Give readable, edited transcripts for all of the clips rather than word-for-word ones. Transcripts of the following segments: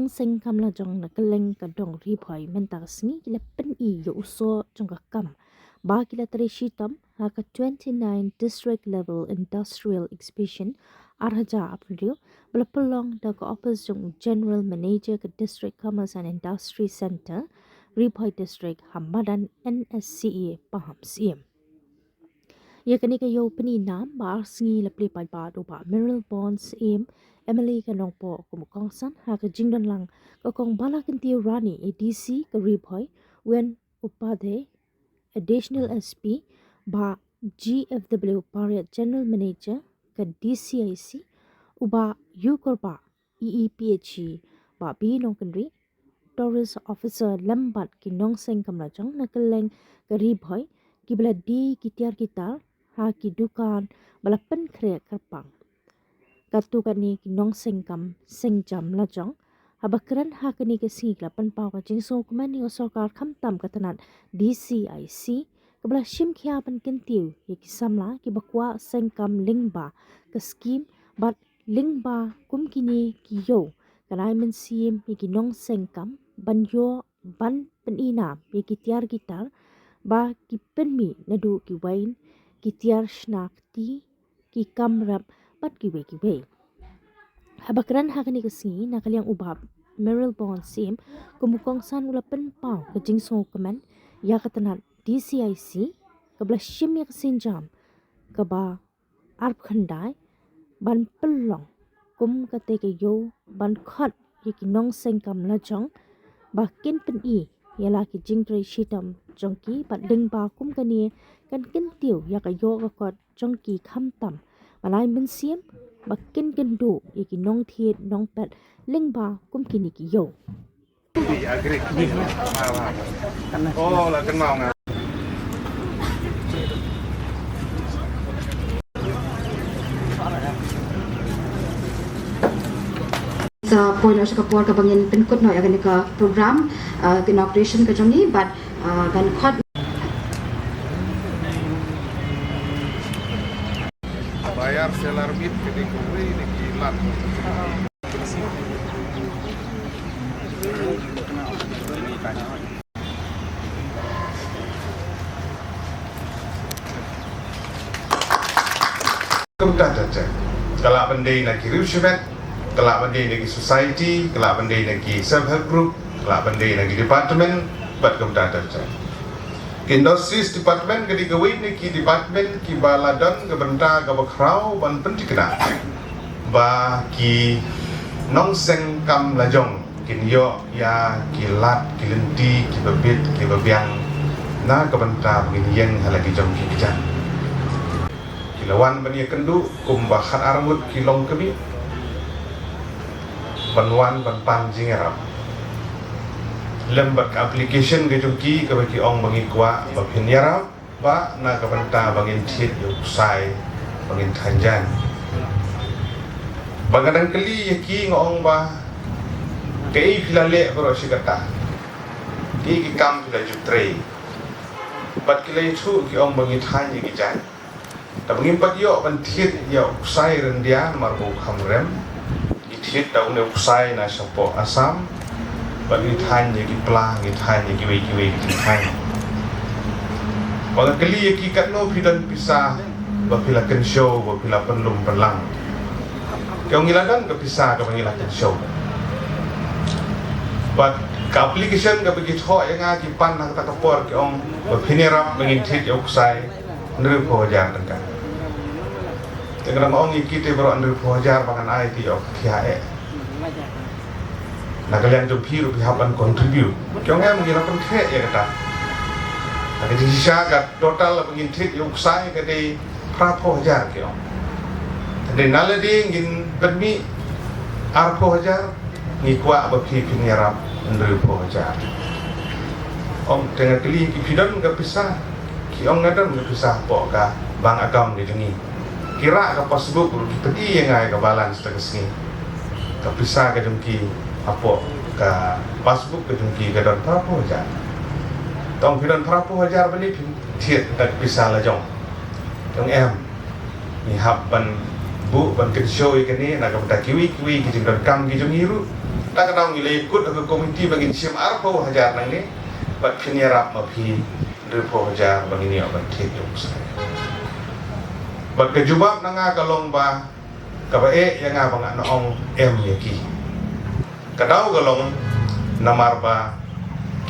nong seng kam la jong na keleng ka dong ri phoi men ta sngi kila pen I yo uso jong ka kam ba kila tre shitam ha ka 29 district level industrial exhibition arhaja aprio bla pelong da ka office jong general manager ka district commerce and industry center ri phoi district hamadan NSCA paham CM ya kani ka yo pani nam ba sngi la ple pai ba do ba mineral bonds aim Emily Kanongpo kumukong san ha ka jingdon lang ka kong bala kinti rani ADC ka riphoy when upade additional SP ba GFW Pariat General Manager ka DCIC uba Yukorba EEPHE ba B nongkandri Tourist Officer Lambat kinong seng kamrajong nakaleng ka riphoy kibla di kitiar kitar ha ki dukan bala pen kre karpang katu kani kinong sengkam sengjam lajong habakran ha kani ke singla pan paw ka jingso kumani o sarkar khamtam katanat DCIC kabla shim khia pan kentiu ye kisamla ki bakwa sengkam lingba ka scheme but lingba kumkini ki yo kanai men sim ye kinong sengkam banyo ban penina ye kitiar gitar ba ki penmi nadu ki wain kitiar snakti ki kamrap pat kiwe habakran hakani kasi nakaliang ubab Meryl Bond sim kumukong san ula penpau ke jingso keman ya katanat DCIC kabla shim ya kasinjam kaba arp khandai ban pelong kum kate ke yo ban khat yikinong sengkam lajong bakin pen I yala ki jingtre shitam jongki bat ding ba kum kani kan kentiu ya ka yo ka kot jongki khamtam malai men sim bakin kendo iki nong thiet nong pet lingba kum kini ki yo oh là cái màu nào sa poilo sa kapor ka bangin pinkot no agani ka program inauguration ka jongi but gan khot bayar selar bit ke di kuwi di kilat Kemudian saja kalau benda nak kiri syubat kalau benda nak society kalau benda nak self help group kalau benda nak department buat kemudian saja Industries Department ke digawin ni ki department ki baladon ke benda ke bakrau ban penting kena ba ki nong seng kam lajong kin yo ya ki lat ki lenti ki babit ki babiang na ke benda begini yang halagi jong ki bijan ki lawan bani kendu kum bahan armut ki long kemi banwan ban panjing arab lembar application ke jongki ke bagi ong bangi kwa bapin yarap ba na ka banta bangin thit yu sai bangin thanjan bangadang keli yaki ngong ba kei filale bro sikata ki kam fila jutre bat kilai thu ki ong bangi than yi jan ta bangin pat yo ban thit yo sai rendia marbu khamrem ki thit ta une sai na sapo asam bagi tanya ki pelang ki tanya ki wei ki tanya bagi kali ki katno pidan pisah bapila ken show bapila penlum pelang kau ngiladan ke pisah ke pengilakan show but ke application ke bagi tho yang ki pan nak tak kapor ki ong bapinirap mengintit yok sai nru pojar tengkan dengan ong ikite bro nru pojar bangan ai ti yok kiae nak kalian jom piru pihapan contribute. Kau ngam mengira penting ya kata. Tapi di sisa kat total pengintit yuk sai kata prapo hajar kau. Jadi naladi ingin bermi arpo hajar ngikwa berpi penyerap meneripo hajar. Om tengah keli kipidon ke pisah, kiong ngadon ke pisah pok ka bang agam di dengi. Kira ke Facebook peti yang ngai ke balance terkesni. Ke pisah ke dengki apa ke Facebook ke jungki ke don prapo hajar tong pidon prapo hajar bani thiet tak bisa la jong tong em ni hab ban bu ban ken show ikani nak ta kiwi ki jing don kam ki jung hiru tak kadang nilai ikut ke komiti bagi sim arpo hajar nang ni bat penyerap mapi repo hajar bagi ni aban tik yung saya bat kejubab nanga kalong ba kabae yang nga bang noong yaki kadaw galong namar ba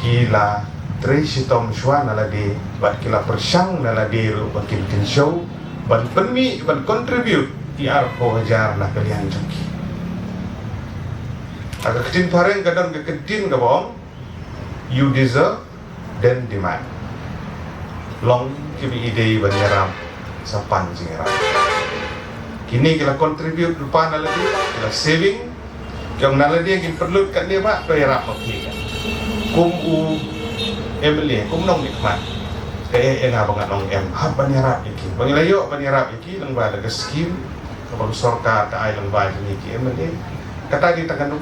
kila Trisitom Shwa naladi bat kila persyang naladi ru bakin show ban penmi ban contribute di arpo hajar na kalian jangki agak ketin pareng kadang ketin ka bong you deserve dan demand long kibi ide banyaram sa panjingram kini kita contribute rupa naladi kita saving yang naladi yang perlu kan dia mak bayar apa kum u emeli kum nong nikmat yang abang nong em hab banyarap iki bangilayo banyarap iki lang ba daga skim kapag sorka ta ay lang ba iki emeli kata di tagan